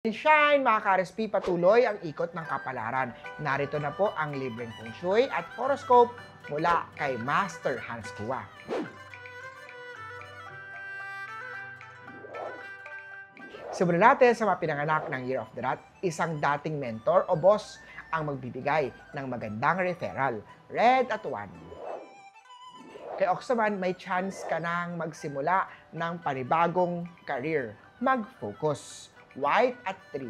Shine, mga ka-RSP, patuloy ang ikot ng kapalaran. Narito na po ang libreng feng shui at horoscope mula kay Master Hans Kua. Simulan natin sa mga pinanganak ng Year of the Rat, isang dating mentor o boss ang magbibigay ng magandang referral. Red at 1. Kay Ox naman, may chance ka nang magsimula ng panibagong career. Mag-focus. White at 3.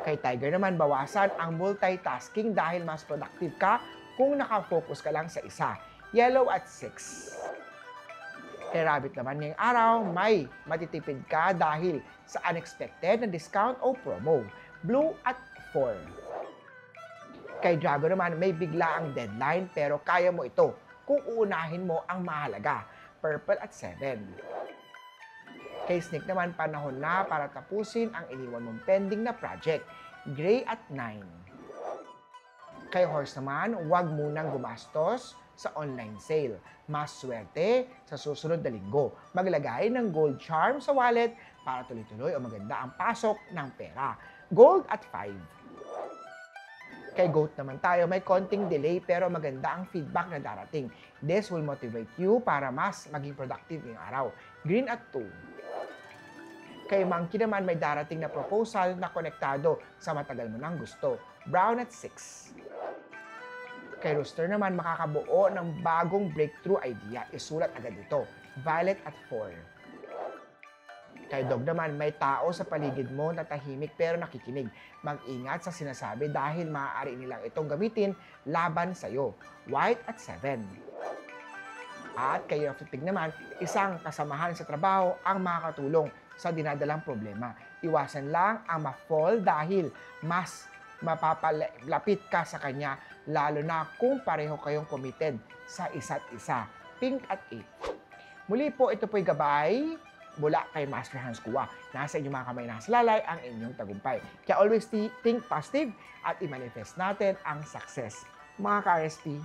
Kay Tiger naman, bawasan ang multitasking dahil mas productive ka kung nakafocus ka lang sa isa. Yellow at 6. Kay Rabbit naman, ngayong araw, may matitipid ka dahil sa unexpected na discount o promo. Blue at 4. Kay Dragon naman, may bigla ang deadline pero kaya mo ito kung uunahin mo ang mahalaga. Purple at 7. Kay Snake naman, panahon na para tapusin ang iniwan mong pending na project. Gray at 9. Kay Horse naman, huwag munang gumastos sa online sale. Mas swerte sa susunod na linggo. Maglagay ng gold charm sa wallet para tuloy-tuloy o maganda ang pasok ng pera. Gold at 5. Kay Goat naman tayo, may konting delay pero maganda ang feedback na darating. This will motivate you para mas maging productive ngayong araw. Green at 2. Kay Monkey naman, may darating na proposal na konektado sa matagal mo nang gusto. Brown at 6. Kay Rooster naman, makakabuo ng bagong breakthrough idea. Isulat agad ito. Violet at 4. Kay Dog naman, may tao sa paligid mo na tahimik pero nakikinig. Mag-ingat sa sinasabi dahil maaari nilang itong gamitin laban sa'yo. White at 7. At kay Pig naman, isang kasamahan sa trabaho ang makakatulong sa dinadalang problema. Iwasan lang ang ma-fall dahil mas mapapalapit ka sa kanya lalo na kung pareho kayong committed sa isa't isa. Pink at 8. Muli po, ito po'y gabay mula kay Master Hans Kua. Nasa inyong mga kamay, nasa lalay ang inyong tagumpay. Kaya always think positive at i-manifest natin ang success. Mga ka-RSP,